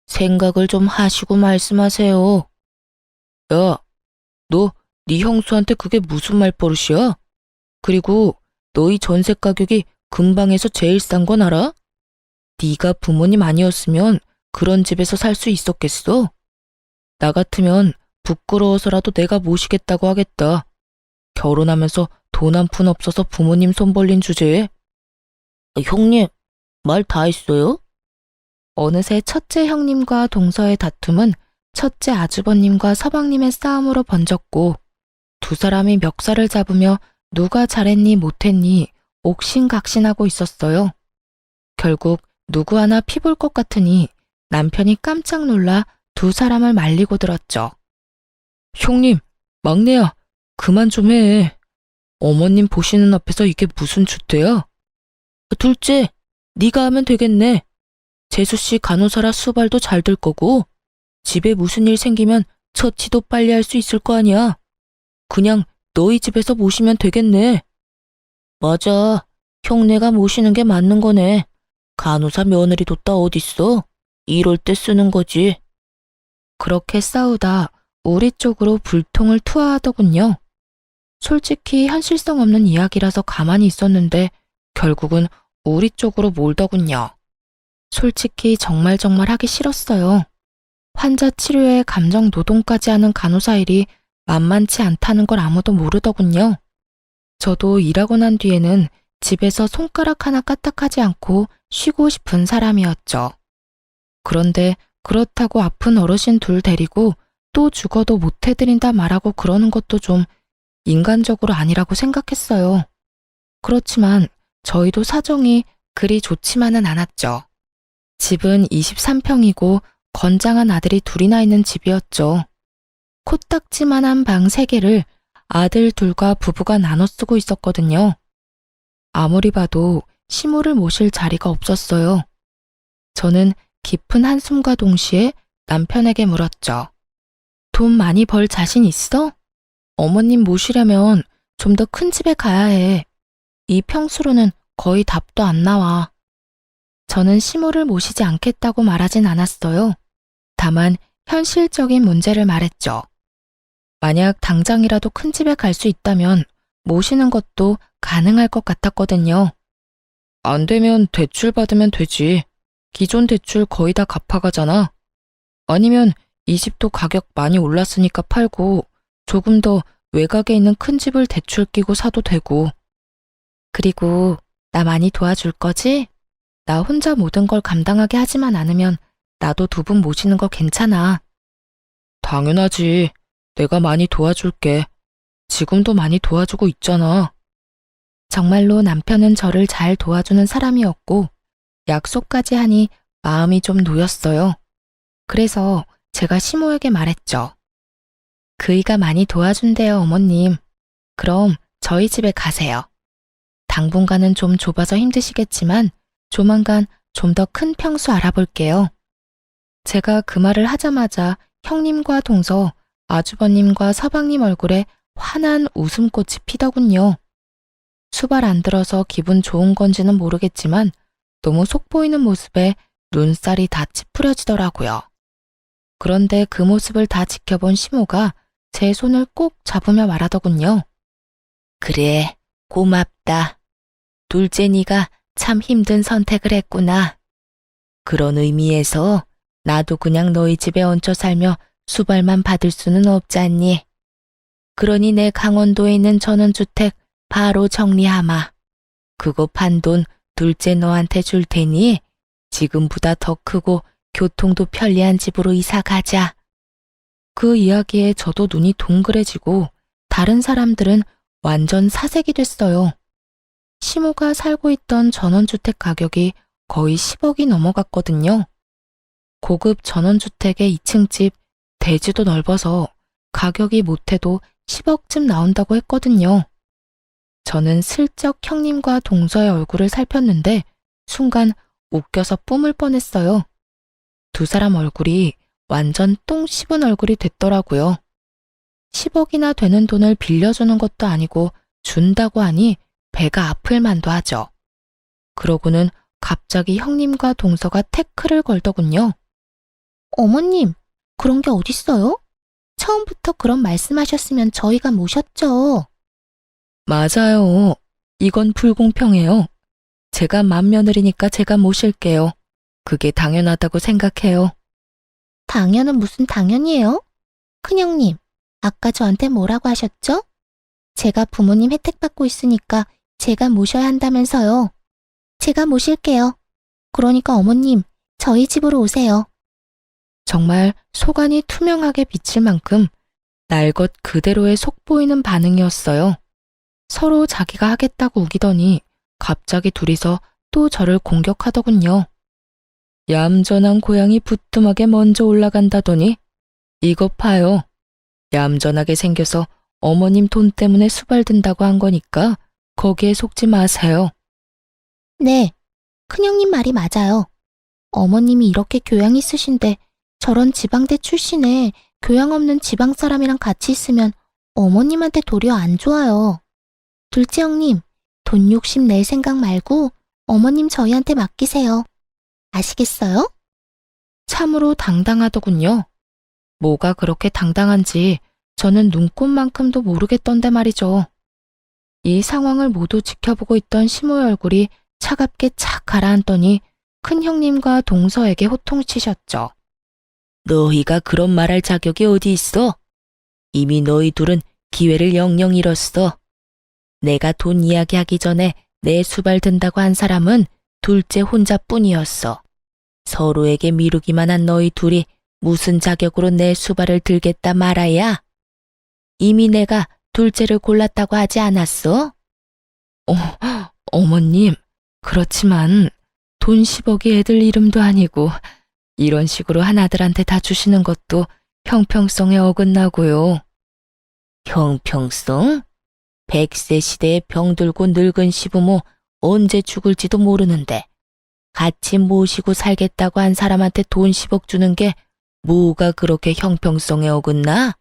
생각을 좀 하시고 말씀하세요. 야, 너 네 형수한테 그게 무슨 말버릇이야? 그리고 너희 전세 가격이 근방에서 제일 싼 건 알아? 네가 부모님 아니었으면 그런 집에서 살 수 있었겠어? 나 같으면 부끄러워서라도 내가 모시겠다고 하겠다. 결혼하면서 돈 한 푼 없어서 부모님 손 벌린 주제에. 형님, 말 다 했어요? 어느새 첫째 형님과 동서의 다툼은 첫째 아주버님과 서방님의 싸움으로 번졌고 두 사람이 멱살을 잡으며 누가 잘했니 못했니 옥신각신하고 있었어요. 결국 누구 하나 피볼 것 같으니 남편이 깜짝 놀라 두 사람을 말리고 들었죠. 형님, 막내야, 그만 좀 해. 어머님 보시는 앞에서 이게 무슨 주대야? 둘째, 네가 하면 되겠네. 재수씨 간호사라 수발도 잘 될 거고 집에 무슨 일 생기면 처치도 빨리 할 수 있을 거 아니야. 그냥 너희 집에서 모시면 되겠네. 맞아. 형네가 모시는 게 맞는 거네. 간호사 며느리 뒀다 어딨어? 이럴 때 쓰는 거지. 그렇게 싸우다 우리 쪽으로 불통을 투하하더군요. 솔직히 현실성 없는 이야기라서 가만히 있었는데 결국은 우리 쪽으로 몰더군요. 솔직히 정말 하기 싫었어요. 환자 치료에 감정 노동까지 하는 간호사 일이 만만치 않다는 걸 아무도 모르더군요. 저도 일하고 난 뒤에는 집에서 손가락 하나 까딱하지 않고 쉬고 싶은 사람이었죠. 그런데 그렇다고 아픈 어르신 둘 데리고 또 죽어도 못 해드린다 말하고 그러는 것도 좀 인간적으로 아니라고 생각했어요. 그렇지만 저희도 사정이 그리 좋지만은 않았죠. 집은 23평이고 건장한 아들이 둘이나 있는 집이었죠. 코딱지만한 방 3개를 아들 둘과 부부가 나눠 쓰고 있었거든요. 아무리 봐도 시모를 모실 자리가 없었어요. 저는 깊은 한숨과 동시에 남편에게 물었죠. 돈 많이 벌 자신 있어? 어머님 모시려면 좀 더 큰 집에 가야 해. 이 평수로는 거의 답도 안 나와. 저는 시모를 모시지 않겠다고 말하진 않았어요. 다만 현실적인 문제를 말했죠. 만약 당장이라도 큰 집에 갈 수 있다면 모시는 것도 가능할 것 같았거든요. 안 되면 대출 받으면 되지. 기존 대출 거의 다 갚아가잖아. 아니면 이 집도 가격 많이 올랐으니까 팔고 조금 더 외곽에 있는 큰 집을 대출 끼고 사도 되고. 그리고 나 많이 도와줄 거지? 나 혼자 모든 걸 감당하게 하지만 않으면 나도 2분 모시는 거 괜찮아. 당연하지. 내가 많이 도와줄게. 지금도 많이 도와주고 있잖아. 정말로 남편은 저를 잘 도와주는 사람이었고 약속까지 하니 마음이 좀 놓였어요. 그래서 제가 시모에게 말했죠. 그이가 많이 도와준대요, 어머님. 그럼 저희 집에 가세요. 당분간은 좀 좁아서 힘드시겠지만 조만간 좀 더 큰 평수 알아볼게요. 제가 그 말을 하자마자 형님과 동서, 아주버님과 서방님 얼굴에 환한 웃음꽃이 피더군요. 수발 안 들어서 기분 좋은 건지는 모르겠지만 너무 속보이는 모습에 눈살이 다 찌푸려지더라고요. 그런데 그 모습을 다 지켜본 시모가 제 손을 꼭 잡으며 말하더군요. 그래, 고맙다. 둘째 네가 참 힘든 선택을 했구나. 그런 의미에서 나도 그냥 너희 집에 얹혀 살며 수발만 받을 수는 없잖니. 그러니 내 강원도에 있는 전원주택 바로 정리하마. 그거 판 돈 둘째 너한테 줄 테니 지금보다 더 크고 교통도 편리한 집으로 이사 가자. 그 이야기에 저도 눈이 동그래지고 다른 사람들은 완전 사색이 됐어요. 시모가 살고 있던 전원주택 가격이 거의 10억이 넘어갔거든요. 고급 전원주택의 2층 집, 대지도 넓어서 가격이 못해도 10억쯤 나온다고 했거든요. 저는 슬쩍 형님과 동서의 얼굴을 살폈는데 순간 웃겨서 뿜을 뻔했어요. 두 사람 얼굴이 완전 똥 씹은 얼굴이 됐더라고요. 10억이나 되는 돈을 빌려주는 것도 아니고 준다고 하니 배가 아플 만도 하죠. 그러고는 갑자기 형님과 동서가 태클을 걸더군요. 어머님, 그런 게 어딨어요? 처음부터 그런 말씀하셨으면 저희가 모셨죠. 맞아요. 이건 불공평해요. 제가 맏며느리니까 제가 모실게요. 그게 당연하다고 생각해요. 당연은 무슨 당연이에요? 큰형님, 아까 저한테 뭐라고 하셨죠? 제가 부모님 혜택 받고 있으니까 제가 모셔야 한다면서요. 제가 모실게요. 그러니까 어머님, 저희 집으로 오세요. 정말 속안이 투명하게 비칠 만큼 날 것 그대로의 속보이는 반응이었어요. 서로 자기가 하겠다고 우기더니 갑자기 둘이서 또 저를 공격하더군요. 얌전한 고양이 부뚜막에 먼저 올라간다더니 이것 봐요. 얌전하게 생겨서 어머님 돈 때문에 수발든다고 한 거니까 거기에 속지 마세요. 네, 큰형님 말이 맞아요. 어머님이 이렇게 교양 있으신데 저런 지방대 출신에 교양 없는 지방 사람이랑 같이 있으면 어머님한테 도리어 안 좋아요. 둘째 형님, 돈 욕심 낼 생각 말고 어머님 저희한테 맡기세요. 아시겠어요? 참으로 당당하더군요. 뭐가 그렇게 당당한지 저는 눈꼽만큼도 모르겠던데 말이죠. 이 상황을 모두 지켜보고 있던 시모의 얼굴이 차갑게 착 가라앉더니 큰 형님과 동서에게 호통치셨죠. 너희가 그런 말할 자격이 어디 있어? 이미 너희 둘은 기회를 영영 잃었어. 내가 돈 이야기하기 전에 내 수발 든다고 한 사람은 둘째 혼자뿐이었어. 서로에게 미루기만 한 너희 둘이 무슨 자격으로 내 수발을 들겠다 말아야? 이미 내가 둘째를 골랐다고 하지 않았어? 어머님, 그렇지만 돈 10억이 애들 이름도 아니고 이런 식으로 하나들한테 다 주시는 것도 형평성에 어긋나고요. 형평성? 100세 시대에 병들고 늙은 시부모 언제 죽을지도 모르는데 같이 모시고 살겠다고 한 사람한테 돈 10억 주는 게 뭐가 그렇게 형평성에 어긋나?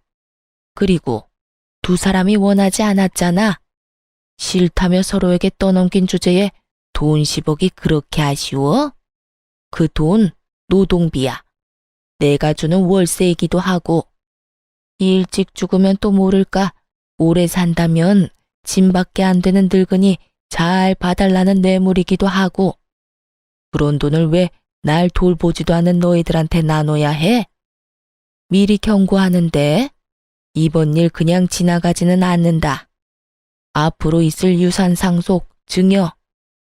그리고 두 사람이 원하지 않았잖아. 싫다며 서로에게 떠넘긴 주제에 돈 10억이 그렇게 아쉬워? 그 돈 노동비야. 내가 주는 월세이기도 하고. 일찍 죽으면 또 모를까 오래 산다면 짐밖에 안 되는 늙은이 잘 봐달라는 뇌물이기도 하고. 그런 돈을 왜 날 돌보지도 않은 너희들한테 나눠야 해? 미리 경고하는데 이번 일 그냥 지나가지는 않는다. 앞으로 있을 유산 상속, 증여,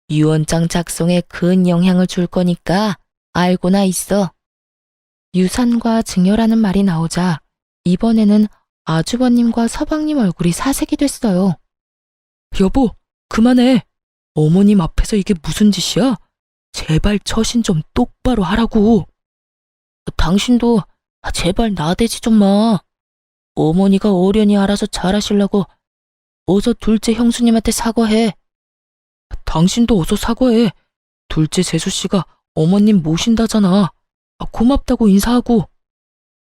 유언장 작성에 큰 영향을 줄 거니까 알고나 있어. 유산과 증여라는 말이 나오자 이번에는 아주버님과 서방님 얼굴이 사색이 됐어요. 여보, 그만해. 어머님 앞에서 이게 무슨 짓이야? 제발 처신 좀 똑바로 하라고. 당신도 제발 나대지 좀 마. 어머니가 어련히 알아서 잘하시려고 어서 둘째 형수님한테 사과해. 당신도 어서 사과해. 둘째 재수씨가 어머님 모신다잖아. 고맙다고 인사하고.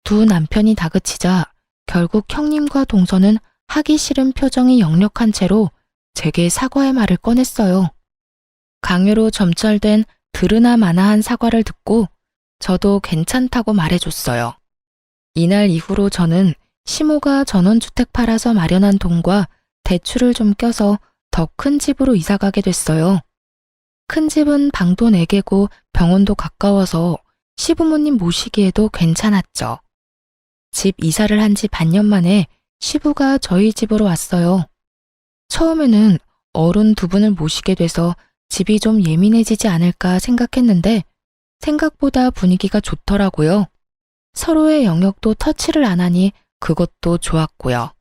두 남편이 다그치자 결국 형님과 동서는 하기 싫은 표정이 역력한 채로 제게 사과의 말을 꺼냈어요. 강요로 점철된 들으나 마나한 사과를 듣고 저도 괜찮다고 말해줬어요. 이날 이후로 저는 시모가 전원주택 팔아서 마련한 돈과 대출을 좀 껴서 더 큰 집으로 이사가게 됐어요. 큰 집은 방도 4개고 병원도 가까워서 시부모님 모시기에도 괜찮았죠. 집 이사를 한 지 반년 만에 시부가 저희 집으로 왔어요. 처음에는 어른 두 분을 모시게 돼서 집이 좀 예민해지지 않을까 생각했는데 생각보다 분위기가 좋더라고요. 서로의 영역도 터치를 안 하니 그것도 좋았고요.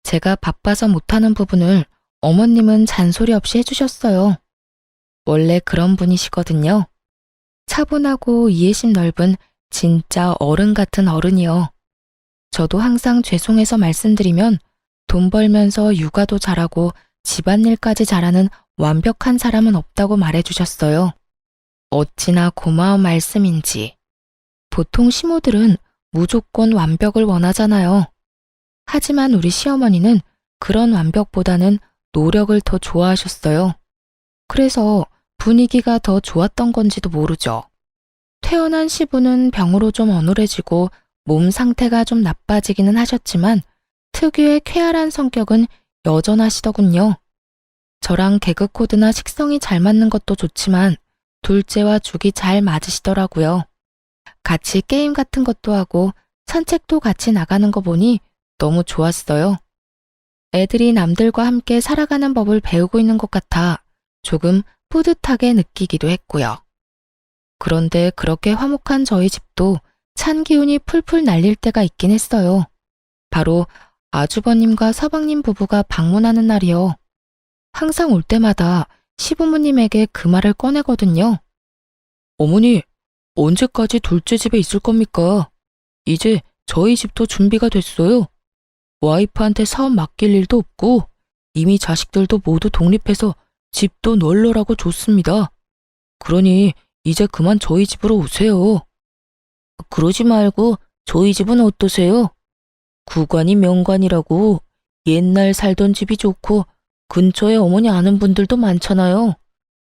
제가 바빠서 못하는 부분을 어머님은 잔소리 없이 해주셨어요. 원래 그런 분이시거든요. 차분하고 이해심 넓은 진짜 어른 같은 어른이요. 저도 항상 죄송해서 말씀드리면 돈 벌면서 육아도 잘하고 집안일까지 잘하는 완벽한 사람은 없다고 말해주셨어요. 어찌나 고마운 말씀인지. 보통 시모들은 무조건 완벽을 원하잖아요. 하지만 우리 시어머니는 그런 완벽보다는 노력을 더 좋아하셨어요. 그래서 분위기가 더 좋았던 건지도 모르죠. 퇴원한 시부는 병으로 좀 어눌해지고 몸 상태가 좀 나빠지기는 하셨지만 특유의 쾌활한 성격은 여전하시더군요. 저랑 개그 코드나 식성이 잘 맞는 것도 좋지만 둘째와 죽이 잘 맞으시더라고요. 같이 게임 같은 것도 하고 산책도 같이 나가는 거 보니 너무 좋았어요. 애들이 남들과 함께 살아가는 법을 배우고 있는 것 같아 조금 뿌듯하게 느끼기도 했고요. 그런데 그렇게 화목한 저희 집도 찬 기운이 풀풀 날릴 때가 있긴 했어요. 바로 아주버님과 서방님 부부가 방문하는 날이요. 항상 올 때마다 시부모님에게 그 말을 꺼내거든요. 어머니, 언제까지 둘째 집에 있을 겁니까? 이제 저희 집도 준비가 됐어요. 와이프한테 사업 맡길 일도 없고 이미 자식들도 모두 독립해서 집도 널널하고 좋습니다. 그러니 이제 그만 저희 집으로 오세요. 그러지 말고 저희 집은 어떠세요? 구관이 명관이라고 옛날 살던 집이 좋고 근처에 어머니 아는 분들도 많잖아요.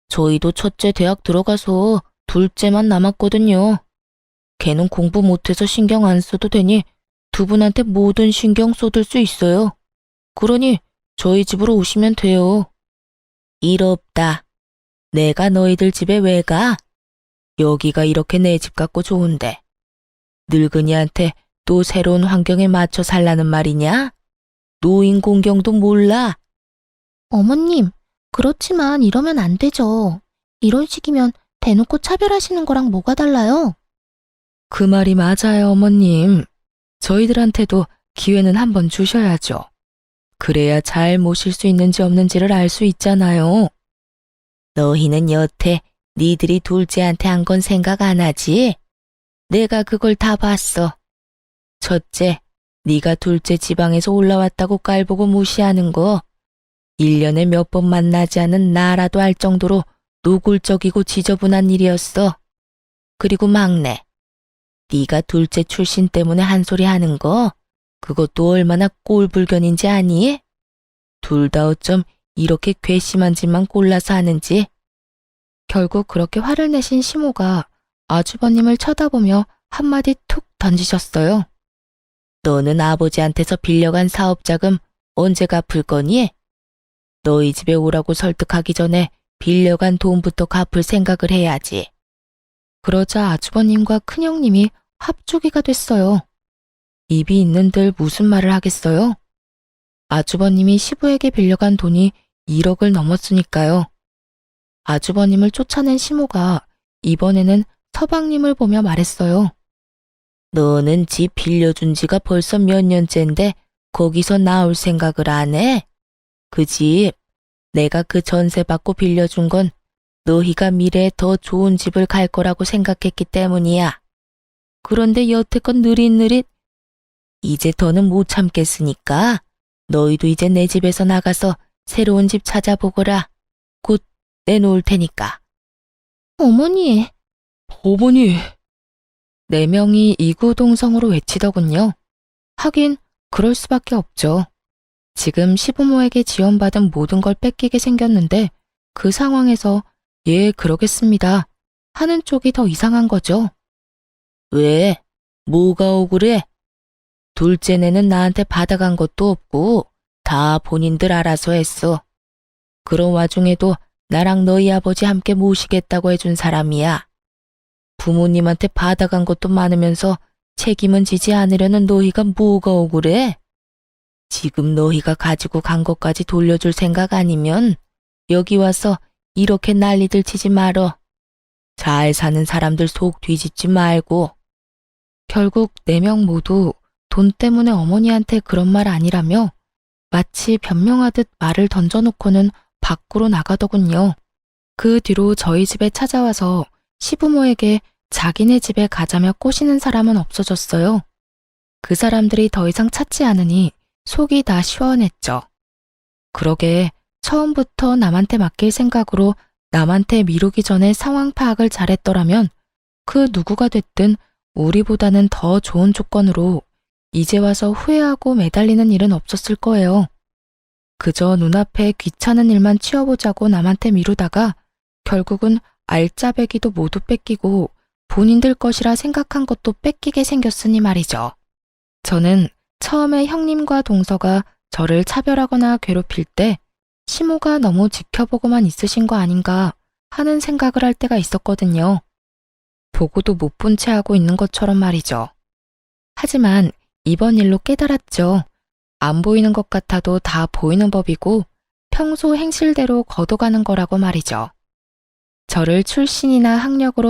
저희도 첫째 대학 들어가서 둘째만 남았거든요. 걔는 공부 못해서 신경 안 써도 되니 두 분한테 모든 신경 쏟을 수 있어요. 그러니 저희 집으로 오시면 돼요. 일 없다. 내가 너희들 집에 왜 가? 여기가 이렇게 내 집 같고 좋은데. 늙은이한테 또 새로운 환경에 맞춰 살라는 말이냐? 노인 공경도 몰라. 어머님, 그렇지만 이러면 안 되죠. 이런 식이면 대놓고 차별하시는 거랑 뭐가 달라요? 그 말이 맞아요, 어머님. 저희들한테도 기회는 한번 주셔야죠. 그래야 잘 모실 수 있는지 없는지를 알 수 있잖아요. 너희는 여태 니들이 둘째한테 한 건 생각 안 하지? 내가 그걸 다 봤어. 첫째, 네가 둘째 지방에서 올라왔다고 깔보고 무시하는 거 1년에 몇 번 만나지 않은 나라도 알 정도로 노골적이고 지저분한 일이었어. 그리고 막내, 네가 둘째 출신 때문에 한 소리 하는 거 그것도 얼마나 꼴불견인지 아니? 둘 다 어쩜 이렇게 괘씸한 짓만 골라서 하는지. 결국 그렇게 화를 내신 시모가 아주버님을 쳐다보며 한마디 툭 던지셨어요. 너는 아버지한테서 빌려간 사업자금 언제 갚을 거니? 너희 집에 오라고 설득하기 전에 빌려간 돈부터 갚을 생각을 해야지. 그러자 아주버님과 큰형님이 합주기가 됐어요. 입이 있는들 무슨 말을 하겠어요? 아주버님이 시부에게 빌려간 돈이 1억을 넘었으니까요. 아주버님을 쫓아낸 시모가 이번에는 서방님을 보며 말했어요. 너는 집 빌려준 지가 벌써 몇 년째인데 거기서 나올 생각을 안 해? 그 집, 내가 그 전세 받고 빌려준 건 너희가 미래에 더 좋은 집을 갈 거라고 생각했기 때문이야. 그런데 여태껏 느릿느릿 이제 더는 못 참겠으니까 너희도 이제 내 집에서 나가서 새로운 집 찾아보거라. 곧 내놓을 테니까. 어머니, 어머니. 4명이 이구동성으로 외치더군요. 하긴 그럴 수밖에 없죠. 지금 시부모에게 지원받은 모든 걸 뺏기게 생겼는데 그 상황에서 예, 그러겠습니다 하는 쪽이 더 이상한 거죠. 왜? 뭐가 억울해? 둘째네는 나한테 받아간 것도 없고 다 본인들 알아서 했어. 그런 와중에도 나랑 너희 아버지 함께 모시겠다고 해준 사람이야. 부모님한테 받아간 것도 많으면서 책임은 지지 않으려는 너희가 뭐가 억울해? 지금 너희가 가지고 간 것까지 돌려줄 생각 아니면 여기 와서 이렇게 난리들 치지 말어. 잘 사는 사람들 속 뒤집지 말고. 결국 4명 모두 돈 때문에 어머니한테 그런 말 아니라며 마치 변명하듯 말을 던져놓고는 밖으로 나가더군요. 그 뒤로 저희 집에 찾아와서 시부모에게 자기네 집에 가자며 꼬시는 사람은 없어졌어요. 그 사람들이 더 이상 찾지 않으니 속이 다 시원했죠. 그러게 처음부터 남한테 맡길 생각으로 남한테 미루기 전에 상황 파악을 잘했더라면 그 누구가 됐든 우리보다는 더 좋은 조건으로 이제 와서 후회하고 매달리는 일은 없었을 거예요. 그저 눈앞에 귀찮은 일만 치워보자고 남한테 미루다가 결국은 알짜배기도 모두 뺏기고 본인들 것이라 생각한 것도 뺏기게 생겼으니 말이죠. 저는 처음에 형님과 동서가 저를 차별하거나 괴롭힐 때 시모가 너무 지켜보고만 있으신 거 아닌가 하는 생각을 할 때가 있었거든요. 보고도 못 본 채 하고 있는 것처럼 말이죠. 하지만 이번 일로 깨달았죠. 안 보이는 것 같아도 다 보이는 법이고 평소 행실대로 걷어가는 거라고 말이죠. 저를 출신이나 학력으로